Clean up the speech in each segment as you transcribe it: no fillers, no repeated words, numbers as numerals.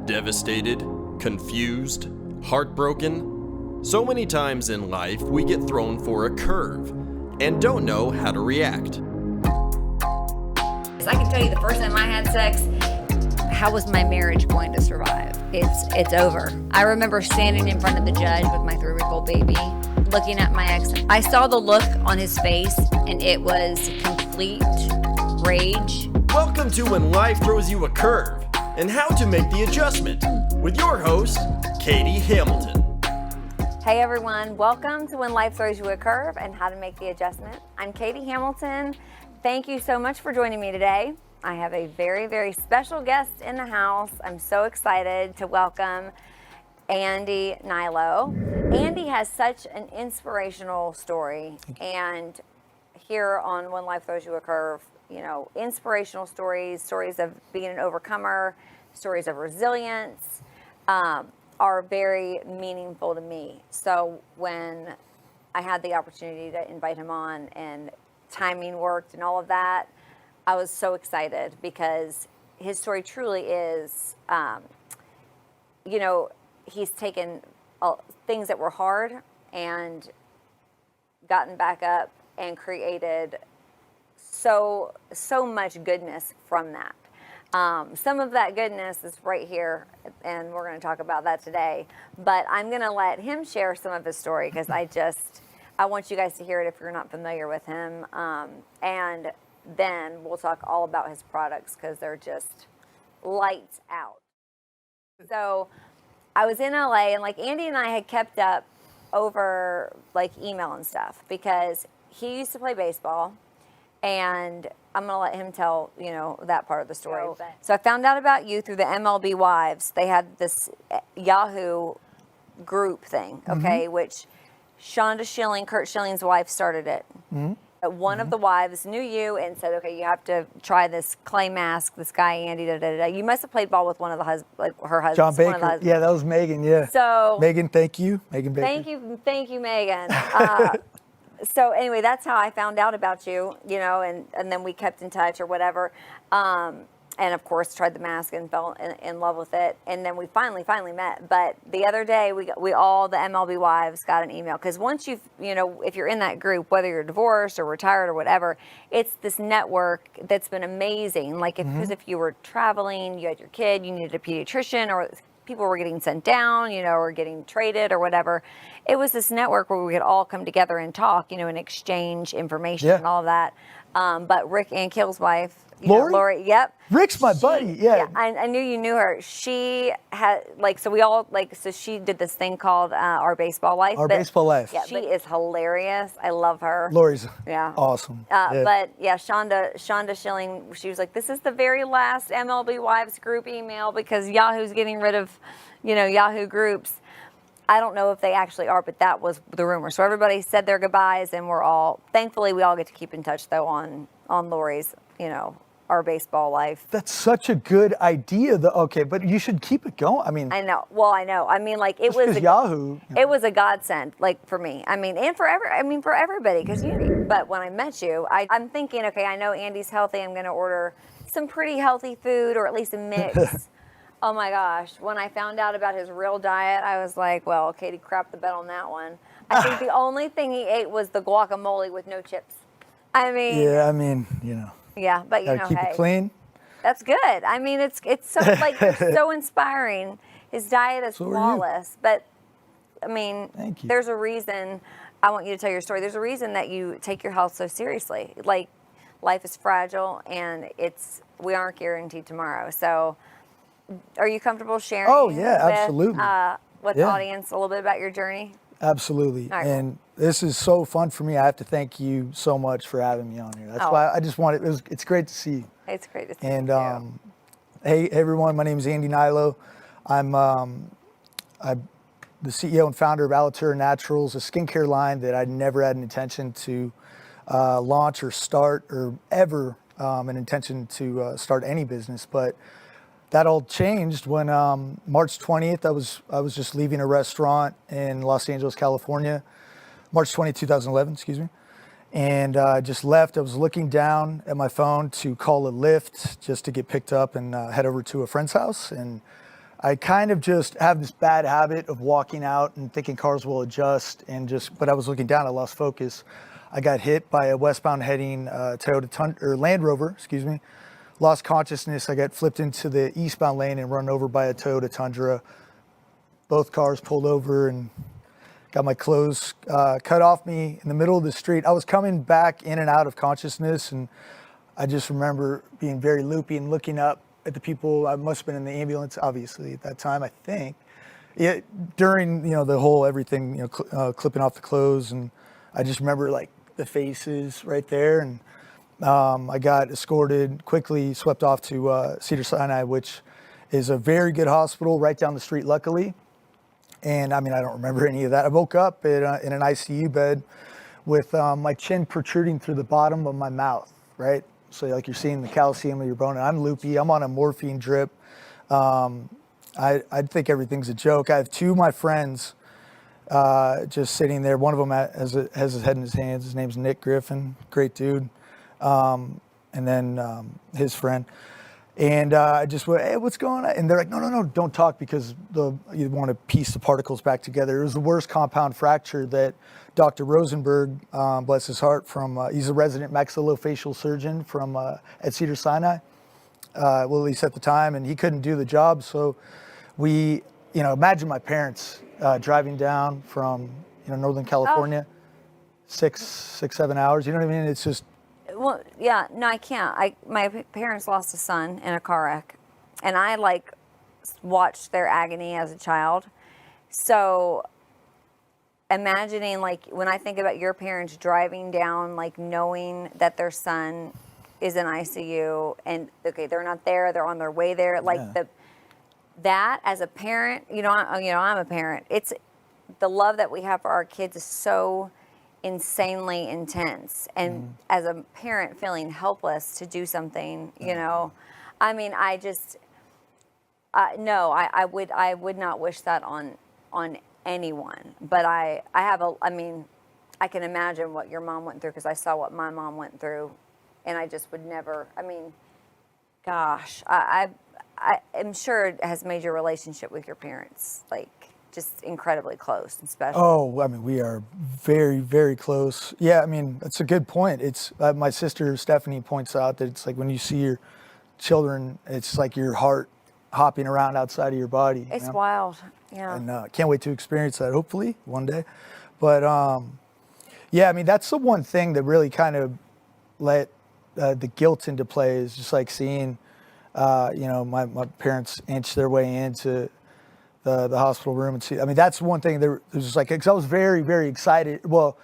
Devastated, confused, heartbroken. So many times in life we get thrown for a curve and don't know how to react. I can tell you the first time I had sex, how was my marriage going to survive? It's over. I remember standing in front of the judge with my 3-week-old baby, looking at my ex. I saw the look on his face and it was complete rage. Welcome to When Life Throws You a Curve and How to Make the Adjustment with your host, Katie Hamilton. Hey everyone, welcome to When Life Throws You a Curve and How to Make the Adjustment. I'm Katie Hamilton. Thank you so much for joining me today. I have a very, very special guest in the house. I'm so excited to welcome Andy Hnilo. Andy has such an inspirational story, and here on When Life Throws You a Curve, you know, inspirational stories of being an overcomer, stories of resilience, are very meaningful to me. So when I had the opportunity to invite him on and timing worked and all of that, I was so excited because his story truly is, you know, he's taken things that were hard and gotten back up and created so much goodness from that. Some of that goodness is right here, and we're going to talk about that today. But I'm going to let him share some of his story because I want you guys to hear it if you're not familiar with him. And then we'll talk all about his products because they're just lights out. So I was in LA, and like Andy and I had kept up over like email and stuff because he used to play baseball. And I'm going to let him tell, you know, that part of the story. So I found out about you through the MLB Wives. They had this Yahoo group thing, okay, which Shonda Schilling, Kurt Schilling's wife, started it. One of the wives knew you and said, okay, you have to try this clay mask, this guy, Andy, da-da-da. You must have played ball with one of the her husbands. John Baker. Yeah, that was Megan, yeah. So Megan, thank you. Megan Baker. Thank you, Megan. So anyway, that's how I found out about you, you know, and then we kept in touch or whatever. And of course, tried the mask and fell in love with it. And then we finally met. But the other day, we all, the MLB Wives, got an email. Because once you know, if you're in that group, whether you're divorced or retired or whatever, it's this network that's been amazing. Like, if you were traveling, you had your kid, you needed a pediatrician, or people were getting sent down, you know, or getting traded or whatever. It was this network where we could all come together and talk, you know, and exchange information and all of that. But Rick Ankill's wife, Lori, yep. Rick's my buddy, yeah. I knew you knew her. She had, so she did this thing called Our Baseball Life. Baseball Life. Yeah, she is hilarious. I love her. Lori's awesome. But yeah, Shonda Schilling, she was like, this is the very last MLB Wives group email because Yahoo's getting rid of, you know, Yahoo groups. I don't know if they actually are, but that was the rumor. So everybody said their goodbyes, and thankfully we all get to keep in touch though on Lori's, you know, Our Baseball Life. That's such a good idea, though. Okay, but you should keep it going. I mean, I know. Well, I know. I mean, like it was Yahoo. It was a godsend, like for me. I mean, and for everybody, because But when I met you, I'm thinking, okay, I know Andy's healthy. I'm going to order some pretty healthy food, or at least a mix. Oh my gosh! When I found out about his real diet, I was like, well, Katie crapped the bed on that one. I think the only thing he ate was the guacamole with no chips. I mean. Yeah, I mean, you know. Yeah, but you know, keep it clean. That's good. I mean, it's so like so inspiring. His diet is flawless, but I mean, there's a reason. I want you to tell your story. There's a reason that you take your health so seriously. Like, life is fragile, and we aren't guaranteed tomorrow. So, are you comfortable sharing? Oh yeah, absolutely. With the audience a little bit about your journey? Absolutely. Right. And this is so fun for me. I have to thank you so much for having me on here. That's why I just wanted, it's great to see you. It's great to see you. And hey everyone, my name is Andy Hnilo. I'm the CEO and founder of Alitura Naturals, a skincare line that I never had an intention to launch or start, or ever an intention to start any business. But that all changed when March 20th, I was just leaving a restaurant in Los Angeles, California. March 20th, 2011, excuse me. And I just left. I was looking down at my phone to call a Lyft just to get picked up and head over to a friend's house. And I kind of just have this bad habit of walking out and thinking cars will adjust but I was looking down, I lost focus. I got hit by a westbound heading Toyota Tundra, or Land Rover, excuse me. Lost consciousness. I got flipped into the eastbound lane and run over by a Toyota Tundra. Both cars pulled over and got my clothes cut off me in the middle of the street. I was coming back in and out of consciousness, and I just remember being very loopy and looking up at the people. I must have been in the ambulance, obviously, at that time, I think. Yeah, during, the whole everything, clipping off the clothes, and I just remember like the faces right there, and I got escorted, quickly swept off to Cedars-Sinai, which is a very good hospital right down the street, luckily. And I mean, I don't remember any of that. I woke up in an ICU bed with my chin protruding through the bottom of my mouth, right? So like you're seeing the calcium of your bone, and I'm loopy. I'm on a morphine drip. I think everything's a joke. I have two of my friends just sitting there. One of them has his head in his hands. His name's Nick Griffin, great dude. And then his friend. And I just went, hey, what's going on? And they're like, no, don't talk, because you want to piece the particles back together. It was the worst compound fracture that Dr. Rosenberg, bless his heart, he's a resident maxillofacial surgeon at Cedars-Sinai, well, at least at the time, and he couldn't do the job. So we, imagine my parents driving down from, Northern California, 7 hours. You know what I mean? It's just. Well, yeah, no, I can't. My parents lost a son in a car wreck, and I watched their agony as a child. So imagining, when I think about your parents driving down, knowing that their son is in ICU, and okay, they're not there, they're on their way there. That as a parent, I'm a parent. It's the love that we have for our kids is so insanely intense, and as a parent feeling helpless to do something, I mean, I would not wish that on anyone, but I can imagine what your mom went through, because I saw what my mom went through, and I just would never, gosh, I am sure it has made your relationship with your parents just incredibly close and special. Oh, I mean, we are very, very close. Yeah, I mean, that's a good point. It's my sister Stephanie points out that it's like when you see your children, it's like your heart hopping around outside of your body. It's wild, yeah. And can't wait to experience that, hopefully, one day. But yeah, I mean, that's the one thing that really kind of let the guilt into play, is just seeing, my parents inch their way into the hospital room and see. I mean, that's one thing that was just because I was very, very excited. Well,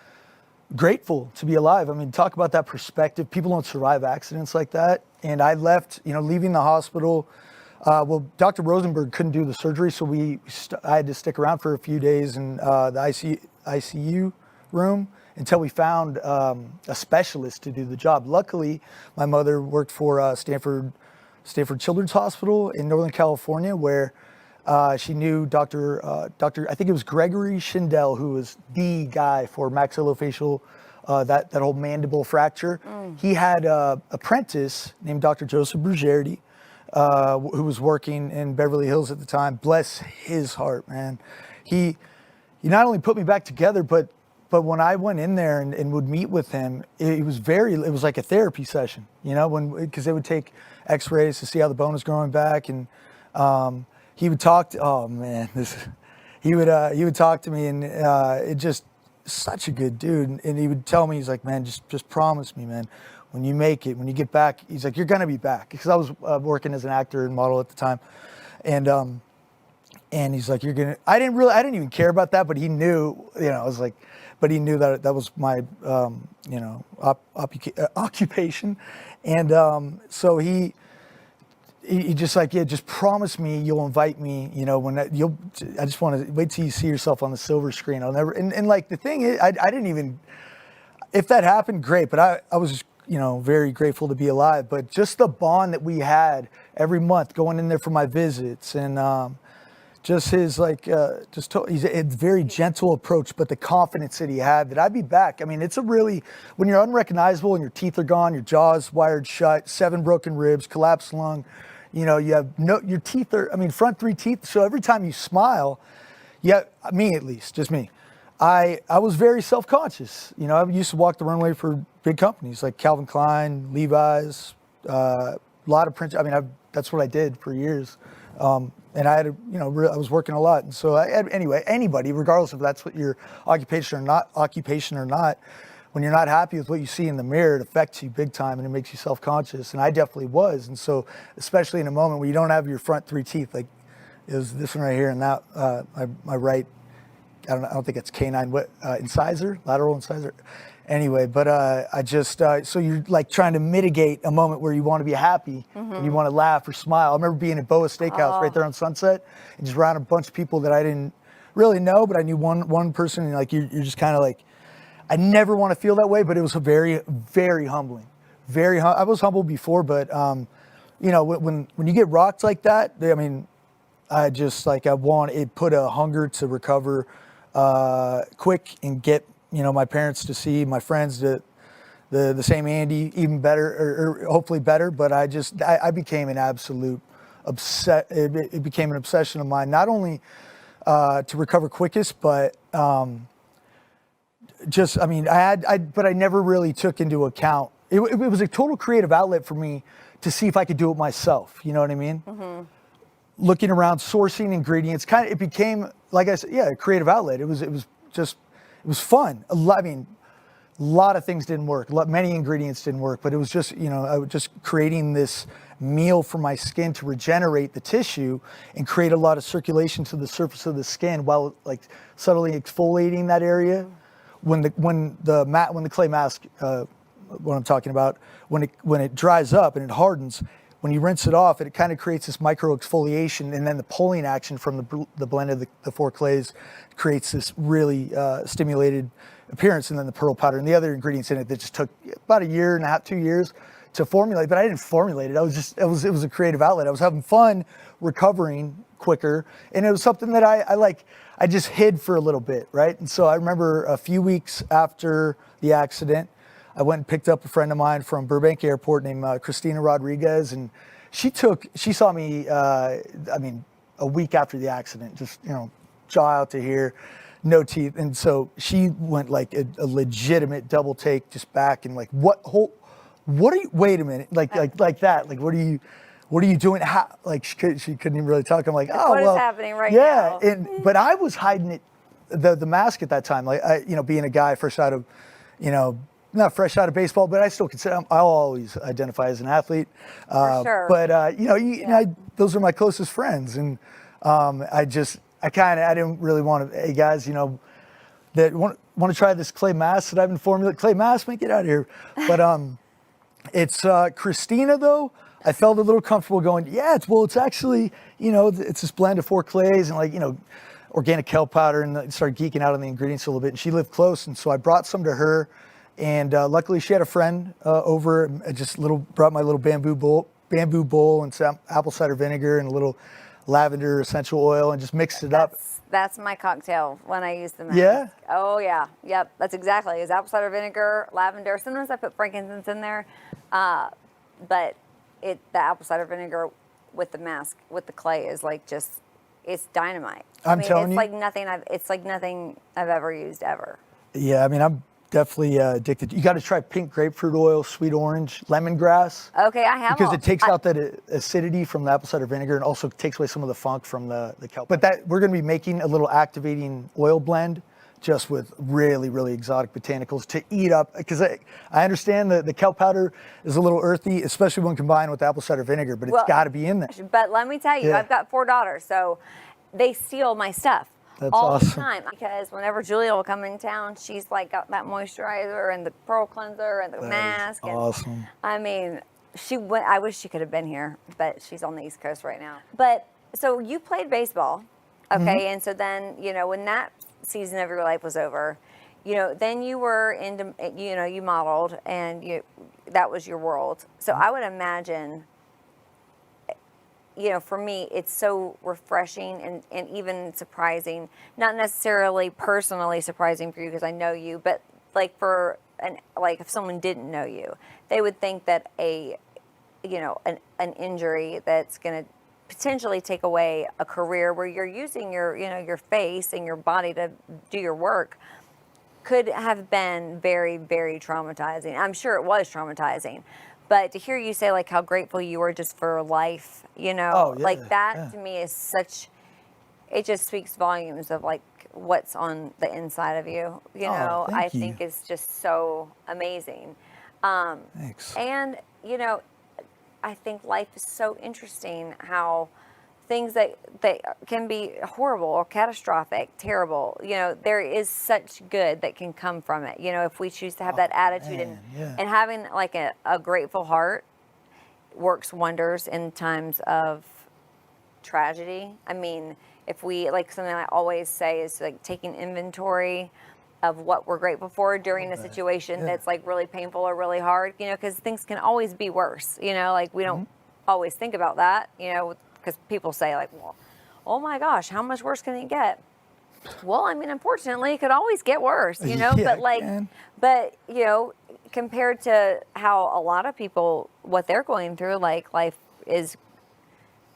grateful to be alive. I mean, talk about that perspective. People don't survive accidents like that. And I left, leaving the hospital. Well, Dr. Rosenberg couldn't do the surgery, so I had to stick around for a few days in the ICU room until we found a specialist to do the job. Luckily, my mother worked for Stanford Children's Hospital in Northern California, where she knew Dr. I think it was Gregory Schindel, who was the guy for maxillofacial, that whole mandible fracture. He had an apprentice named Dr. Joseph Brugiardi, who was working in Beverly Hills at the time. Bless his heart, man. He not only put me back together, but when I went in there and would meet with him, it was like a therapy session, because they would take x-rays to see how the bone was growing back, and he would talk he would talk to me, and it just, such a good dude. And he would tell me, he's like, man, just promise me, man, when you make it, when you get back, he's like, you're going to be back. Because I was working as an actor and model at the time. And he's like, I didn't even care about that, but he knew, I was like, but he knew that was my, occupation. And so he just just promise me you'll invite me, I just want to wait till you see yourself on the silver screen. I'll never, and the thing is, I didn't even, if that happened, great, but I was, very grateful to be alive. But just the bond that we had every month, going in there for my visits, and just his he's a very gentle approach, but the confidence that he had that I'd be back. I mean, when you're unrecognizable and your teeth are gone, your jaw's wired shut, 7 broken ribs, collapsed lung, You know, you have your teeth are, I mean, front 3 teeth. So every time you smile, yeah, me at least, just me, I was very self-conscious. You know, I used to walk the runway for big companies like Calvin Klein, Levi's, a lot of print. I mean, that's what I did for years. And I had to, you know, I was working a lot. And so anyway, anybody, regardless if that's what your occupation or not, when you're not happy with what you see in the mirror, it affects you big time and it makes you self-conscious. And I definitely was. And so, especially in a moment where you don't have your front 3 teeth, like it was this one right here and that, my right, I don't think it's canine, incisor, lateral incisor. Anyway, but I just, so you're like trying to mitigate a moment where you want to be happy and you want to laugh or smile. I remember being at Boa Steakhouse right there on Sunset and just around a bunch of people that I didn't really know, but I knew one person, and like you're just kind of like, I never want to feel that way, but it was a very, very humbling. I was humble before, but you know, when you get rocked like that, I mean, I just like, it put a hunger to recover quick and get, you know, my parents to see, my friends to the same Andy, even better, or hopefully better. But I became an absolute it became an obsession of mine, not only to recover quickest, but just, I mean, but I never really took into account, it was a total creative outlet for me to see if I could do it myself. You know what I mean? Looking around, sourcing ingredients, it became, like I said, yeah, a creative outlet. It was fun. I mean, a lot of things didn't work. Many ingredients didn't work, but it was just, you know, I was just creating this meal for my skin to regenerate the tissue and create a lot of circulation to the surface of the skin while like subtly exfoliating that area. When the clay mask, what I'm talking about, when it dries up and it hardens, when you rinse it off, it kind of creates this micro exfoliation, and then the pulling action from the blend of the 4 clays creates this really stimulated appearance, and then the pearl powder and the other ingredients in it that just took about 1.5 years, 2 years to formulate. But I didn't formulate it. It was a creative outlet. I was having fun recovering quicker, and it was something that I just hid for a little bit, right? And so I remember a few weeks after the accident, I went and picked up a friend of mine from Burbank Airport named Christina Rodriguez, and she saw me, I mean, a week after the accident, just, you know, jaw out to here, no teeth. And so she went like a legitimate double take just back and like, what are you, wait a minute, like that, like, what are you doing? How, like she couldn't even really talk. I'm like, oh, what is happening right now? Yeah, but I was hiding it, the mask at that time. Like you know, being a guy fresh out of, you know, not fresh out of baseball, but I still consider, I'll always identify as an athlete. For sure. But, you know, those are my closest friends. And I didn't really want to, hey guys, you know, that want to try this clay mask that I've been formulating. Clay mask, man, get out of here. But it's Christina though, I felt a little comfortable going, yeah, it's actually, you know, it's this blend of 4 clays and like, you know, organic kelp powder, and I started geeking out on the ingredients a little bit. And she lived close. And so I brought some to her. And luckily, she had a friend over. And brought my little bamboo bowl and some apple cider vinegar and a little lavender essential oil, and just mixed it up. That's my cocktail when I use the mask. Yeah. Oh yeah. Yep. That's exactly. It's apple cider vinegar, lavender. Sometimes I put frankincense in there, but the apple cider vinegar with the mask with the clay is like just, it's dynamite. I'm telling you, it's like nothing I've ever used ever. Yeah. I mean, I'm definitely addicted. You got to try pink grapefruit oil, sweet orange, lemongrass. Okay, I have. Because it takes out that acidity from the apple cider vinegar and also takes away some of the funk from the kelp. But we're going to be making a little activating oil blend just with really, really exotic botanicals to eat up. Because I understand that the kelp powder is a little earthy, especially when combined with apple cider vinegar, but it's got to be in there. But let me tell you, I've got 4 daughters, so they steal my stuff. That's all awesome. The time, because whenever Julia will come in town, she's like got that moisturizer and the pearl cleanser and the mask. And, awesome. I mean, I wish she could have been here, but she's on the East Coast right now. But so you played baseball, okay, and so then, you know, when that season of your life was over, you know, then you were into, you know, you modeled, and that was your world. So I would imagine, you know, for me, it's so refreshing and even surprising, not necessarily personally surprising for you because I know you, but like if someone didn't know you, they would think that an injury that's going to potentially take away a career where you're using your face and your body to do your work could have been very, very traumatizing. I'm sure it was traumatizing. But to hear you say like how grateful you were just for life, like that to me is it just speaks volumes of like what's on the inside of you. I think is just so amazing. Thanks. And, I think life is so interesting how things that can be horrible or catastrophic, terrible, there is such good that can come from it. If we choose to have that attitude and having like a grateful heart works wonders in times of tragedy. I mean, if we, like something I always say is like taking inventory of what we're grateful for during a situation that's like really painful or really hard, because things can always be worse, like we don't always think about that, because people say like, well, oh my gosh, how much worse can it get? Well, I mean, unfortunately, it could always get worse, but compared to how a lot of people, what they're going through, like life is,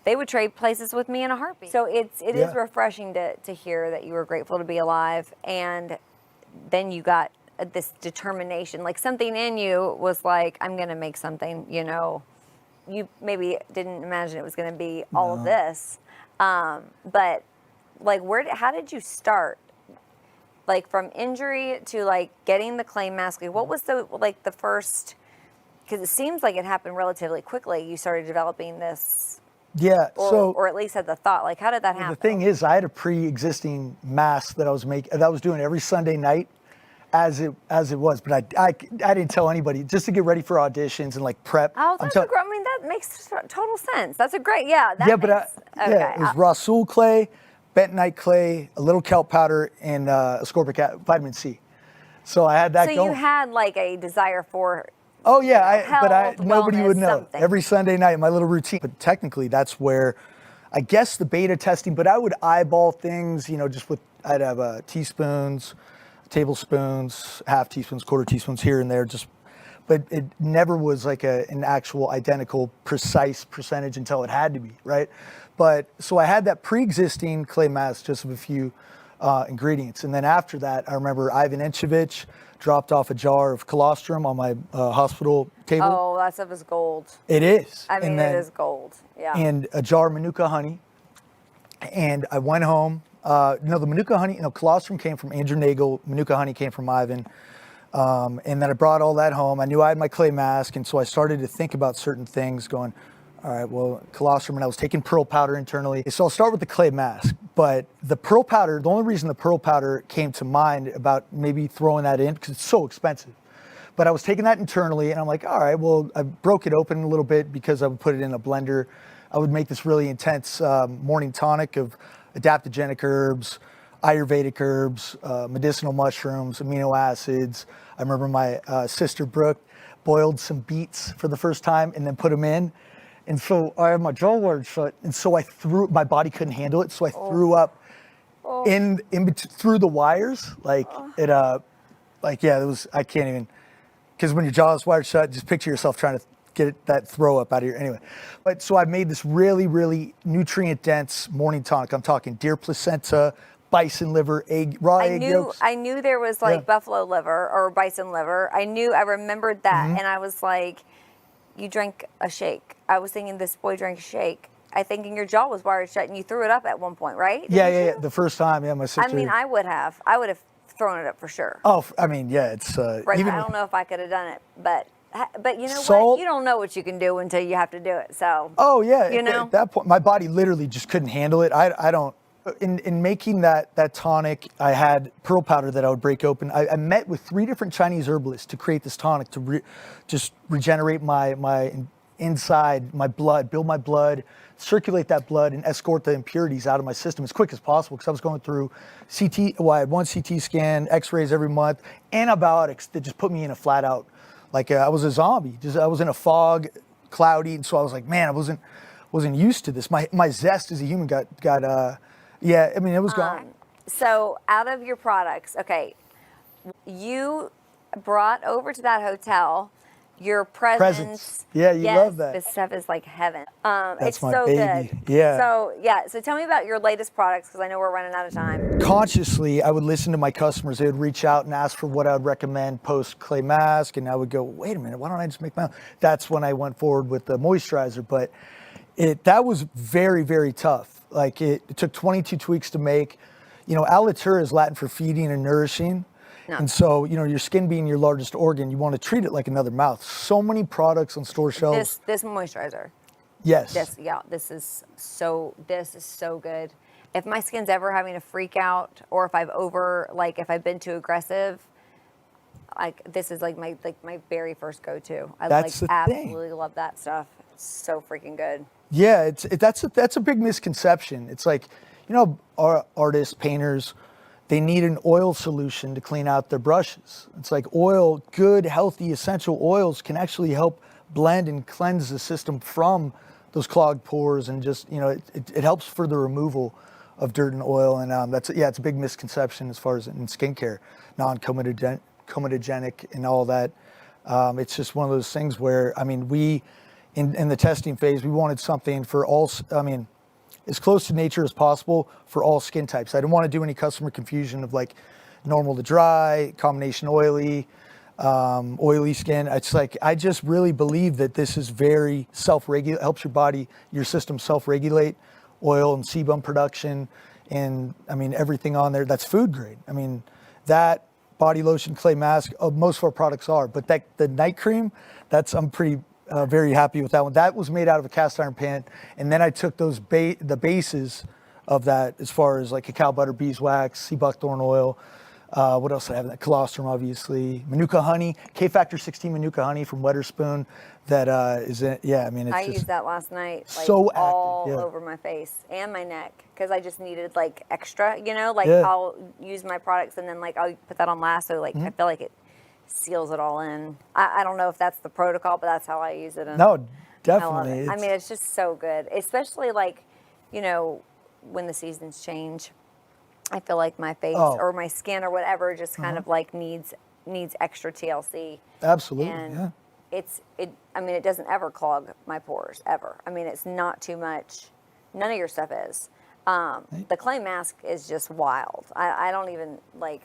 they would trade places with me in a heartbeat. So it is refreshing to hear that you were grateful to be alive, and then you got this determination, like something in you was like, I'm going to make something, you maybe didn't imagine it was going to be all of this. But like, how did you start? Like from injury to like getting the clay mask, what was the first, because it seems like it happened relatively quickly. You started developing this. Yeah, or at least had the thought, like, how did that happen? The thing is, I had a pre-existing mask that I was doing every Sunday night as it was, but I didn't tell anybody, just to get ready for auditions and like prep. Oh, that makes total sense. That's a great, it was Rasul clay, bentonite clay, a little kelp powder, and ascorbic vitamin C. So I had that going. So you had like a desire for. Oh yeah, nobody would know. Something. Every Sunday night, my little routine. But technically, that's where, I guess, the beta testing. But I would eyeball things, I'd have teaspoons, tablespoons, half teaspoons, quarter teaspoons here and there. But it never was like an actual identical, precise percentage until it had to be, right? But so I had that pre-existing clay mask, just with a few ingredients, and then after that, I remember Ivan Inchovich dropped off a jar of colostrum on my hospital table. Oh, that stuff is gold. It is. I mean, it is gold. Yeah. And a jar of Manuka Honey. And I went home. The Manuka Honey, colostrum came from Andrew Nagel. Manuka Honey came from Ivan. And then I brought all that home. I knew I had my clay mask. And so I started to think about certain things going, all right, well, colostrum, and I was taking pearl powder internally. So I'll start with the clay mask. But the pearl powder, the only reason the pearl powder came to mind about maybe throwing that in, because it's so expensive. But I was taking that internally, and I'm like, all right, well, I broke it open a little bit because I would put it in a blender. I would make this really intense morning tonic of adaptogenic herbs, Ayurvedic herbs, medicinal mushrooms, amino acids. I remember my sister Brooke boiled some beets for the first time and then put them in. And so I had my jaw wired shut, and so my body couldn't handle it, so I threw up through the wires, it was, I can't even, because when your jaw is wired shut, just picture yourself trying to get that throw up out of your, anyway. But so I made this really, really nutrient-dense morning tonic. I'm talking deer placenta, bison liver, raw egg yolks. I knew there was buffalo liver or bison liver. I remembered that, and I was like, you drank a shake. I was thinking this boy drank a shake. I think your jaw was wired shut and you threw it up at one point, right? Yeah. The first time, my sister. I mean, I would have thrown it up for sure. Oh, I mean, yeah, it's. Right, I don't know if I could have done it, but you know salt, what? You don't know what you can do until you have to do it. So. Oh yeah. At that point, my body literally just couldn't handle it. I don't. In making that tonic, I had pearl powder that I would break open. I met with 3 different Chinese herbalists to create this tonic to just regenerate my inside, my blood, build my blood, circulate that blood, and escort the impurities out of my system as quick as possible, because I was going through I had 1 CT scan, x-rays every month, antibiotics that just put me in a flat out, I was a zombie. I was in a fog, cloudy, and so I was like, man, I wasn't used to this. My zest as a human got yeah, I mean, it was gone. So out of your products, okay, you brought over to that hotel your presence. Yeah, you yes, love that. This stuff is like heaven. That's it's my so baby. good. Yeah. So tell me about your latest products, because I know we're running out of time. Consciously, I would listen to my customers. They would reach out and ask for what I would recommend post clay mask, and I would go, wait a minute, why don't I just make my own? That's when I went forward with the moisturizer. But that was very, very tough. Like it took 22 tweaks to make. You know, Alitura is Latin for feeding and nourishing. No. And so, you know, your skin being your largest organ, you want to treat it like another mouth. So many products on store shelves. This moisturizer. Yes. This is so good. If my skin's ever having a freak out, or if if I've been too aggressive, like this is like my very first go-to. I absolutely love that stuff. It's so freaking good. Yeah, that's a big misconception. It's like, you know, our artists, painters, they need an oil solution to clean out their brushes. It's like good, healthy, essential oils can actually help blend and cleanse the system from those clogged pores, and just, you know, it helps for the removal of dirt and oil. And it's a big misconception as far as in skincare, non-comedogenic and all that. It's just one of those things where, I mean, in the testing phase, we wanted something for all, as close to nature as possible for all skin types. I didn't want to do any customer confusion of like normal to dry, combination oily skin. It's like, I just really believe that this is very self-regulate, helps your body, your system self-regulate oil and sebum production. And I mean, everything on there, that's food grade. I mean, that body lotion, clay mask, most of our products are, but the night cream, I'm pretty very happy with that one. That was made out of a cast iron pan, and then I took those the bases of that, as far as like cacao butter, beeswax, sea buckthorn oil. What else did I have? Colostrum, obviously. Manuka Honey, K-Factor 16 Manuka Honey from Weatherspoon. That is it. Yeah, I mean, it's I used that last night, like so all active, over my face and my neck, because I just needed like extra, you know, like I'll use my products and then like I'll put that on last, so like I feel like it seals it all in. I don't know if that's the protocol, but that's how I use it. And no, definitely. I mean, it's just so good, especially like, you know, when the seasons change. I feel like my face or my skin or whatever just kind of like needs extra TLC. Absolutely, and I mean, it doesn't ever clog my pores, ever. I mean, it's not too much. None of your stuff is. The clay mask is just wild. I don't even, like,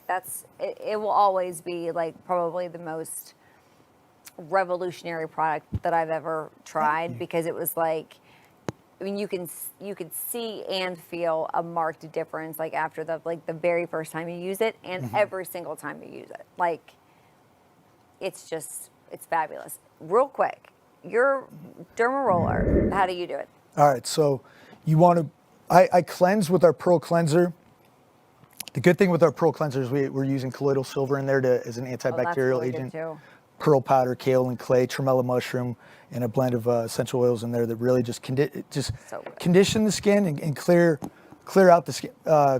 it will always be like probably the most revolutionary product that I've ever tried, because it was like, I mean, you could see and feel a marked difference, like after the very first time you use it, and every single time you use it. Like, it's fabulous. Real quick, your Derma Roller, how do you do it? All right, so you want to, I cleanse with our Pearl Cleanser. The good thing with our Pearl Cleanser is we're using colloidal silver in there as an antibacterial agent. Pearl powder, kale and clay, tremella mushroom, and a blend of essential oils in there that really just condition the skin and clear out the skin,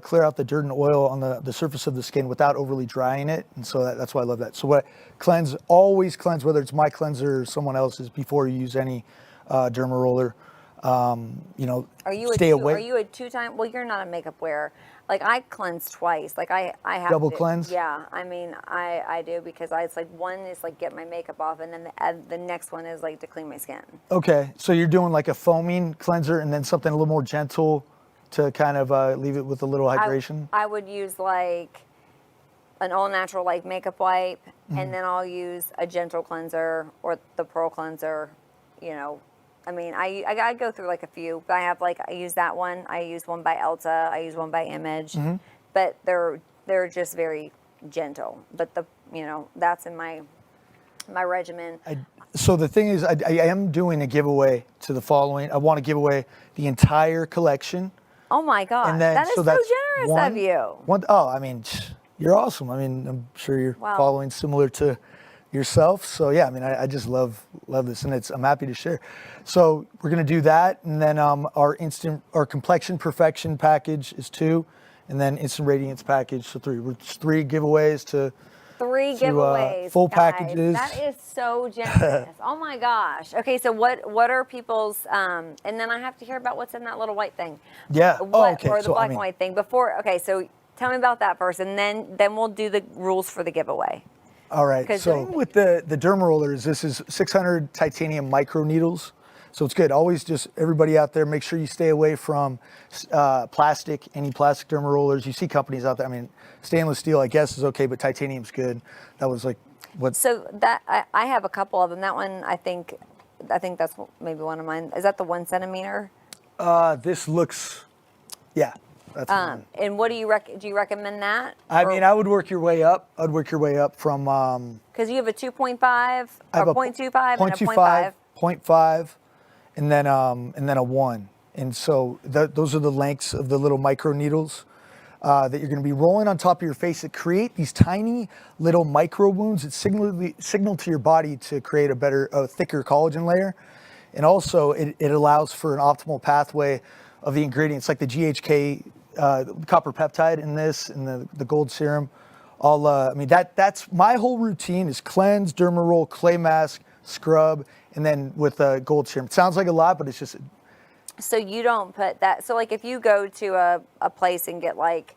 clear out the dirt and oil on the surface of the skin without overly drying it. And so that's why I love that. So what always cleanse, whether it's my cleanser or someone else's, before you use any Derma Roller. You know, stay away. Are you a two-time? Well, you're not a makeup wearer. Like, I cleanse twice. Like, I have double cleanse. Yeah, I mean, I do, because it's like, one is like get my makeup off, and then the next one is like to clean my skin. Okay, so you're doing like a foaming cleanser and then something a little more gentle to kind of leave it with a little hydration. I would use like an all natural like makeup wipe, and then I'll use a gentle cleanser or the Pearl Cleanser. You know, I mean, I go through like a few, but I use that one. I use one by Elta. I use one by Image, but they're just very gentle. But that's in my regimen. So the thing is, I am doing a giveaway to the following. I want to give away the entire collection. Oh my God, that is so generous of you. I mean, you're awesome. I mean, I'm sure you're following similar to yourself. So yeah, I mean, I just love this, and I'm happy to share. So we're gonna do that, and then our complexion perfection package is 2, and then instant radiance package, so 3. We're just 3 giveaways to. 3 giveaways, full guys. Packages. That is so generous. Oh my gosh. Okay, so what are people's? And then I have to hear about what's in that little white thing. Yeah. Okay. Or the black and white thing before. Okay, so tell me about that first, and then we'll do the rules for the giveaway. All right, so with the Derma Rollers, this is 600 titanium micro needles. So it's good. Always just, everybody out there, make sure you stay away from plastic, any plastic Derma Rollers. You see companies out there, I mean, stainless steel, I guess, is okay, but titanium's good. That was like what. So that, I have a couple of them. That one, I think that's maybe one of mine. Is that the 1 centimeter? This looks, yeah. That's and what do you recommend that? I mean, I would work your way up. I'd work your way up from. Because you have a 2.5 or 0.25 and a 0.5. 0.5, and then a 1. And so those are the lengths of the little micro needles that you're going to be rolling on top of your face that create these tiny little micro wounds that signal to your body to create a thicker collagen layer. And also it allows for an optimal pathway of the ingredients like the GHK, copper peptide in this, and the gold serum. I mean, that's my whole routine is cleanse, derma roll, clay mask, scrub, and then with gold serum. It sounds like a lot, but it's just. So you don't put that. So like if you go to a place and get like,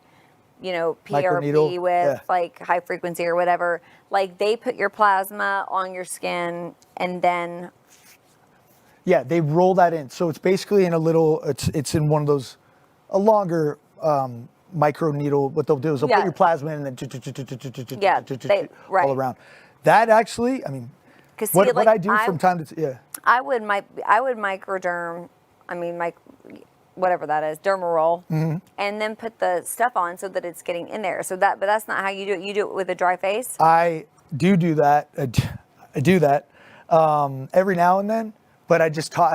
you know, PRP with like high frequency or whatever, like they put your plasma on your skin and then. Yeah, they roll that in. So it's basically in a little. It's in one of those, a longer. Micro needle. What they'll do is they'll put your plasma in and then all around. That actually, I mean, what I do from time to time, I would microderm. I mean, whatever that is, derma roll, and then put the stuff on so that it's getting in there. So but that's not how you do it. You do it with a dry face. I do that. I do that every now and then. But I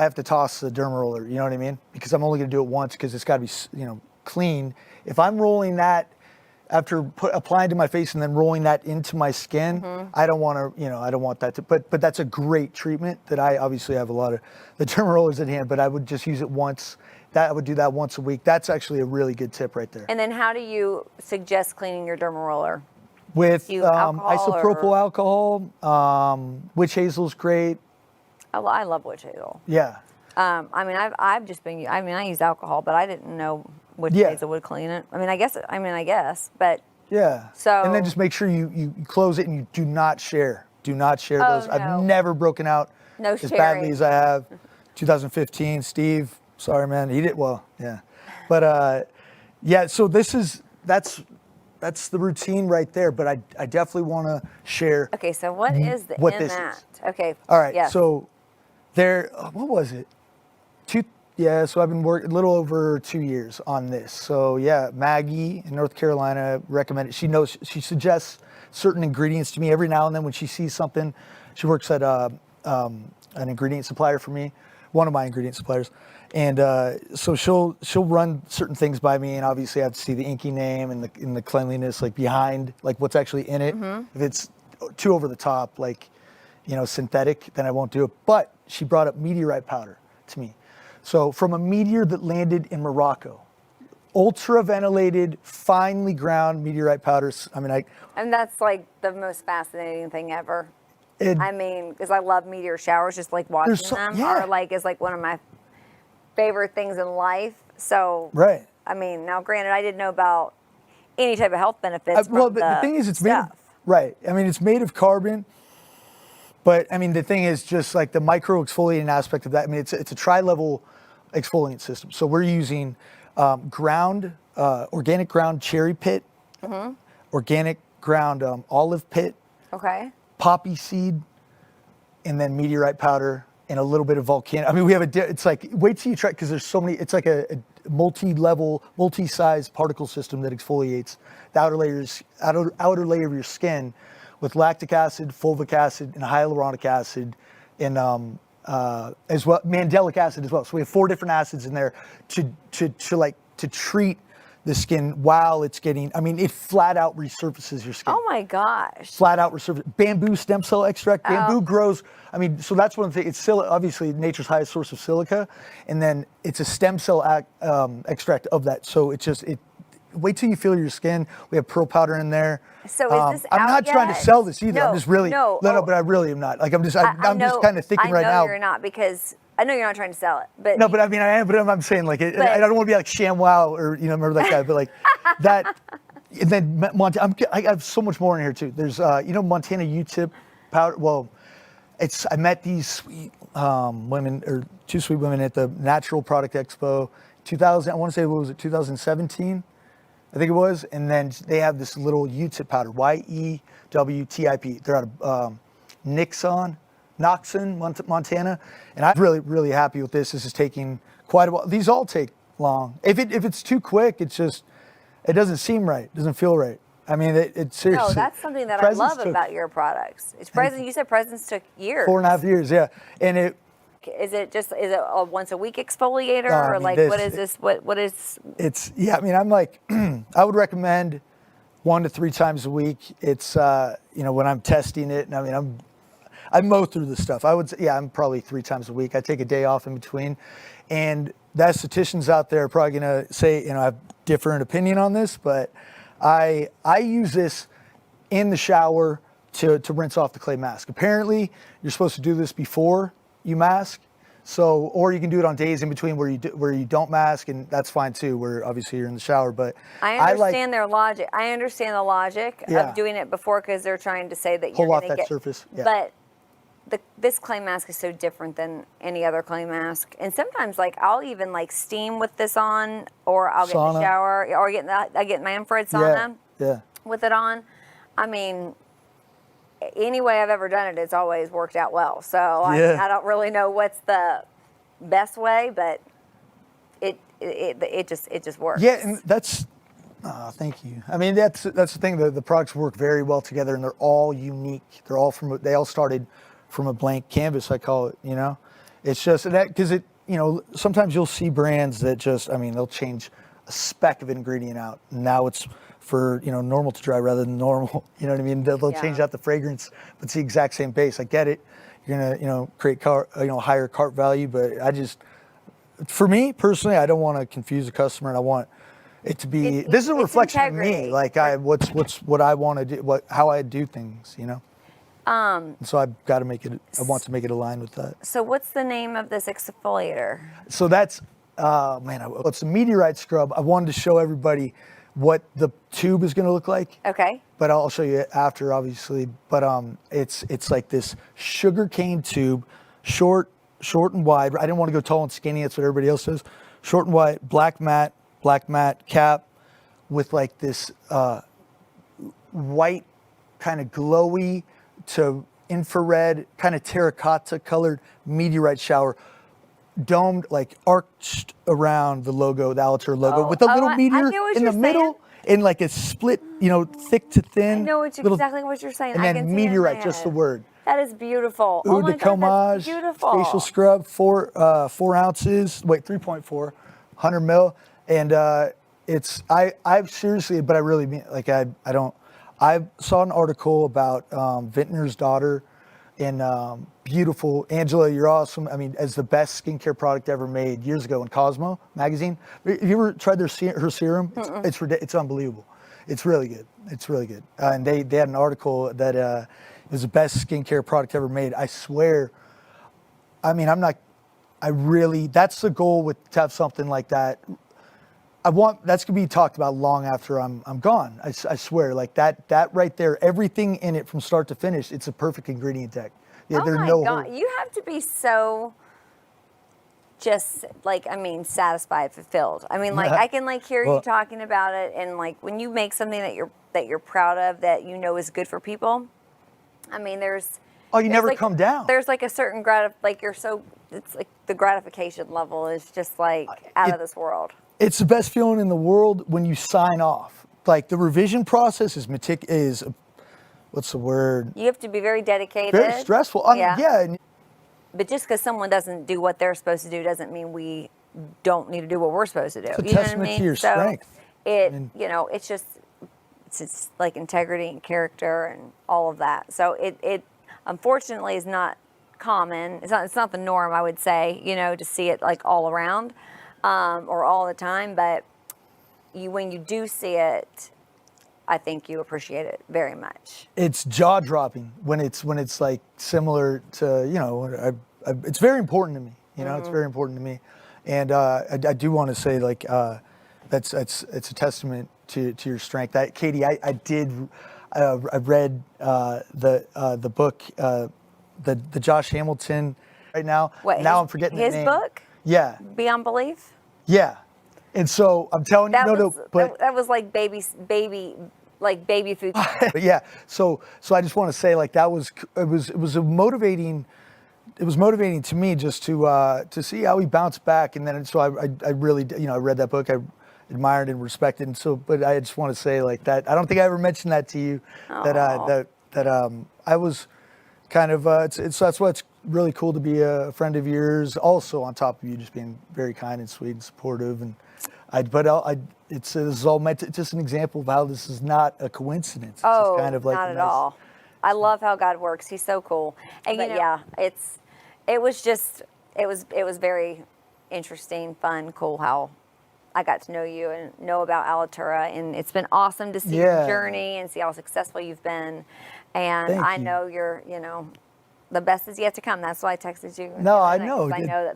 have to toss the derma roller. You know what I mean? Because I'm only going to do it once because it's got to be clean. If I'm rolling that after applying to my face and then rolling that into my skin, I don't want to, I don't want that to, but that's a great treatment that I obviously have a lot of the derma rollers at hand, but I would just use it once. I would do that once a week. That's actually a really good tip right there. And then how do you suggest cleaning your derma roller? With isopropyl alcohol, witch hazel's great. I love witch hazel. Yeah. I mean, I use alcohol, but I didn't know which hazel would clean it. I guess, but. Yeah. So. And then just make sure you close it and you do not share. Do not share those. No. I've never broken out as badly as I have. 2015, Steve, sorry, man. He did well. Yeah. But, so that's the routine right there, but I definitely want to share. Okay, so what is in that? Okay. All right, so what was it? So I've been working a little over 2 years on this. So Maggie in North Carolina recommended, she suggests certain ingredients to me every now and then when she sees something. She works at an ingredient supplier for me, one of my ingredient suppliers. And so she'll run certain things by me, and obviously I have to see the inky name and the cleanliness, like behind, like what's actually in it. If it's too over the top, like synthetic, then I won't do it. But she brought up Meteorite Powder to me. So from a meteor that landed in Morocco, ultra ventilated, finely ground meteorite powders. And that's like the most fascinating thing ever. Because I love meteor showers, just like watching them are is like one of my favorite things in life. So, right. Now granted, I didn't know about any type of health benefits. The thing is, it's made of, right. It's made of carbon, but the thing is just like the micro exfoliating aspect of that. It's a tri-level exfoliant system. So we're using organic ground cherry pit, organic ground olive pit, poppy seed, and then meteorite powder. And a little bit of volcanic. We have it's like, wait till you try, because there's so many, it's like a multi-level, multi-size particle system that exfoliates the outer layer of your skin with lactic acid, fulvic acid, and hyaluronic acid, and as well, mandelic acid as well. So we have 4 different acids in there to treat the skin while it's getting, it flat out resurfaces your skin. Oh my gosh. Flat out resurface. Bamboo stem cell extract. Bamboo grows, so that's one thing. It's obviously nature's highest source of silica. And then it's a stem cell extract of that. So wait till you feel your skin. We have pearl powder in there. So is this I'm not trying to sell this either. No, I'm just really, but I really am not. I'm just kind of thinking right now. I know you're not, because I know you're not trying to sell it, but no, but I am. But I'm saying I don't want to be like ShamWow or remember that guy, but like that. And then I have so much more in here too. There's Montana U-tip powder. Well, I met these sweet women, or two sweet women at the Natural Product Expo 2000. I want to say, what was it, 2017? I think it was. And then they have this little U-tip powder, YEWTIP. They're out of Knoxon, Montana. And I'm really, really happy with this. This is taking quite a while. These all take long. If it's too quick, it doesn't seem right. It doesn't feel right. I mean, it seriously. No, that's something that I love about your products. You said Presence took years. 4.5 years, yeah. And is it a once a week exfoliator, or like what is this? What is? It's I'm like, I would recommend 1 to 3 times a week. It's when I'm testing it, and I mow through the stuff. I would say, I'm probably 3 times a week. I take a day off in between, and the estheticians out there are probably gonna say, I have different opinion on this, but I use this in the shower to rinse off the clay mask. Apparently, you're supposed to do this before you mask, or you can do it on days in between where you don't mask, and that's fine too. Where obviously you're in the shower, but I understand their logic. I understand the logic of doing it before, because they're trying to say that pull you're off going to that surface. Yeah. But this clay mask is so different than any other clay mask, and sometimes I'll even steam with this on, or I'll get in the shower, or I get my infrared sauna with it on. I mean, any way I've ever done it, it's always worked out well. So I don't really know what's the best way, but it just works. Yeah, and that's. Thank you. I mean, that's the thing. The products work very well together, and they're all unique. They all started from a blank canvas, I call it. It's just that because sometimes you'll see brands that they'll change a speck of ingredient out. Now it's for normal to dry rather than normal. You know what I mean? They'll change out the fragrance, but it's the exact same base. I get it. You're gonna create higher cart value, but for me personally, I don't want to confuse the customer, and I want it to be. This is a reflection of me. What I want to do, how I do things. So I've got to make it. I want to make it align with that. So what's the name of this exfoliator? So that's it's a Meteorite scrub. I wanted to show everybody what the tube is going to look like. Okay. But I'll show you after, obviously. But it's like this sugarcane tube, short and wide. I didn't want to go tall and skinny. That's what everybody else says. Short and wide, black matte cap, with like this white kind of glowy to infrared kind of terracotta colored meteorite shower, domed, arched around the logo, the Alitura logo, with a little meteor in the middle, and like a split, thick to thin. I know exactly what you're saying. And then meteorite, just the word. That is beautiful. Eau de Comage, beautiful. facial scrub, 4 ounces, 3.4, 100 mil, and I've seriously, but I really mean, I saw an article about Vintner's daughter, and beautiful Angela, you're awesome. I mean, as the best skincare product ever made years ago in Cosmo magazine. Have you ever tried her serum? It's unbelievable. It's really good. It's really good. And they had an article that it was the best skincare product ever made. I swear. I mean, that's the goal to have something like that. That's gonna be talked about long after I'm gone. I swear, that right there, everything in it from start to finish, it's a perfect ingredient deck. Yeah, oh my God, you have to be so just satisfied, fulfilled. I mean, I can hear you talking about it, and when you make something that you're proud of, that is good for people. I mean, you never come down. There's a certain it's the gratification level is just out of this world. It's the best feeling in the world when you sign off. The revision process is what's the word? You have to be very dedicated. Very stressful. Yeah. But just because someone doesn't do what they're supposed to do doesn't mean we don't need to do what we're supposed to do. It's a testament to your strength. It's like integrity and character and all of that. So it unfortunately is not common. It's not the norm, I would say, to see it all around. Or all the time, but when you do see it, I think you appreciate it very much. It's jaw-dropping when it's similar to it's very important to me. It's very important to me, and I do want to say it's a testament to your strength. Katie, I read the book, the Josh Hamilton right now. What, now I'm forgetting his the name. book? Yeah. Beyond Belief? Yeah. And so I'm telling you, that was like baby food. Yeah. So I just want to say, like, it was a motivating. It was motivating to me just to see how he bounced back, and then so I really, I read that book, I admired and respected, and so, but I just want to say, like, that I don't think I ever mentioned that to you, that I was kind of that's why it's really cool to be a friend of yours. Also, on top of you just being very kind and sweet and supportive, and this is all meant to, just an example of how this is not a coincidence. It's just kind of like not at all. I love how God works. He's so cool. And it was very interesting, fun, cool how I got to know you and know about Alitura, and it's been awesome to see your journey and see how successful you've been. And I know you're, the best is yet to come. That's why I texted you. No, I know. I know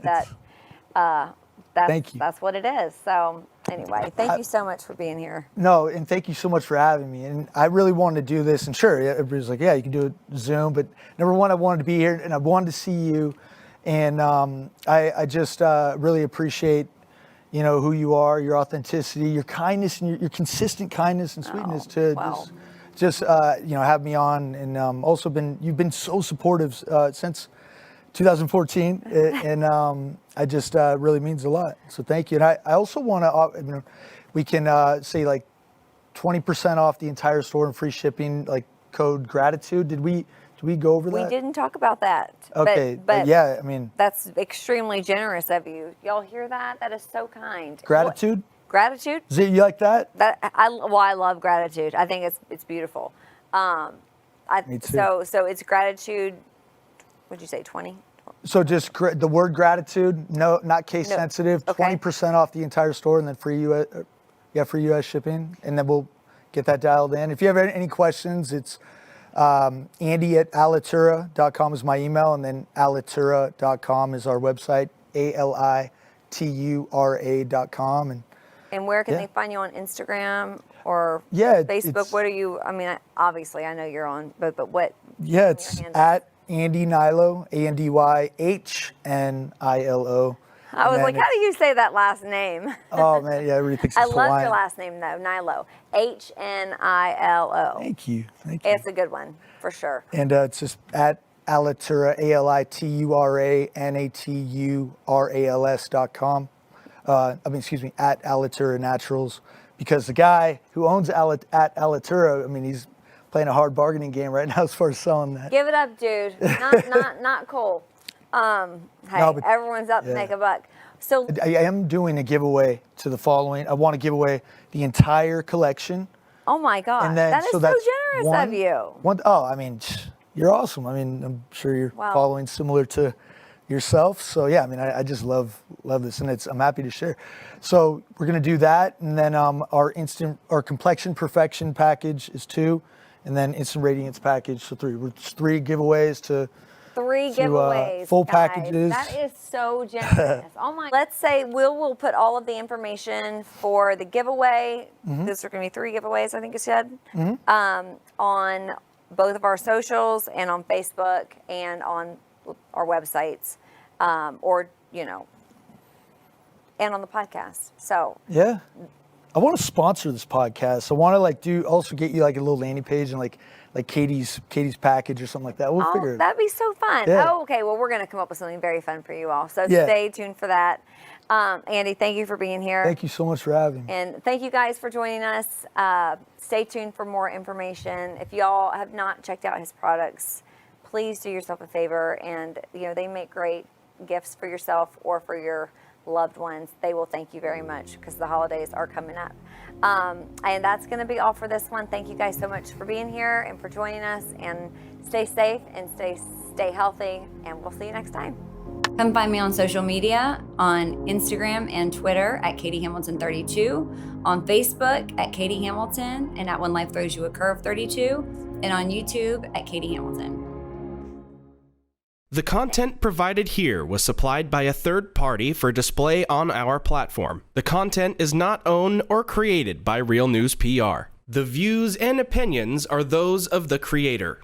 that's what it is. So anyway, thank you so much for being here. No, and thank you so much for having me. And I really wanted to do this, and sure, everybody's like, yeah, you can do it Zoom, but number one, I wanted to be here and I wanted to see you. And I just really appreciate, who you are, your authenticity, your kindness, and your consistent kindness and sweetness just have me on. And also you've been so supportive since 2014, and I just really means a lot. So thank you. And I also want to, we can say like 20% off the entire store and free shipping, like code gratitude. Did we go over that? We didn't talk about that. Okay, but yeah, I mean, that's extremely generous of you. Y'all hear that? That is so kind. Gratitude? Gratitude? You like that? I love gratitude. I think it's beautiful. Me too. So it's gratitude. What'd you say, 20? So just the word gratitude, no, not case sensitive. Okay. 20% off the entire store, and then free US shipping, and then we'll get that dialed in. If you have any questions, it's Andy@alitura.com is my email, and then alitura.com is our website, ALITURA.com. And where can they find you on Instagram or Facebook? What are you? I mean, obviously I know you're on, but what? Yeah, it's at Andy Hnilo, ANDYHNILO. I was like, how do you say that last name? Oh man, yeah, everybody thinks it's I love Hawaiian. your last name though, Hnilo, HNILO. Thank you. It's a good one for sure. And it's just at Alitura, ALITURA.NATURALS.com. At Alitura Naturals, because the guy who owns at Alitura, he's playing a hard bargaining game right now as far as selling that. Give it up, dude. Not cool. Everyone's out to make a buck. So I am doing a giveaway to the following. I want to give away the entire collection. Oh my God, and then, that is so generous of you. You're awesome. I'm sure you're following similar to yourself. So yeah, I just love this, and I'm happy to share. So we're gonna do that, and then our complexion perfection package is 2, and then instant radiance package, so 3. We're just 3 giveaways to 3 giveaways, full guys. packages. That is so generous. Oh my! Let's say we'll put all of the information for the giveaway. Mm-hmm. These are gonna be 3 giveaways, I think you said, on both of our socials and on Facebook and on our websites, and on the podcast. So yeah, I want to sponsor this podcast. I want to also get you like a little landing page and like Katie's package or something like that. We'll figure it out. That'd be so fun. Yeah. Oh, okay. Well, we're gonna come up with something very fun for you all. So stay tuned for that. Andy, thank you for being here. Thank you so much for having me. And thank you guys for joining us. Stay tuned for more information. If y'all have not checked out his products, please do yourself a favor, and they make great gifts for yourself or for your loved ones. They will thank you very much because the holidays are coming up. And that's going to be all for this one. Thank you guys so much for being here and for joining us, and stay safe and stay healthy, and we'll see you next time. Come find me on social media on Instagram and Twitter at Katie Hamilton 32, on Facebook at Katie Hamilton, and at When Life Throws You a Curve 32, and on YouTube at Katie Hamilton. The content provided here was supplied by a third party for display on our platform. The content is not owned or created by Real News PR. The views and opinions are those of the creator.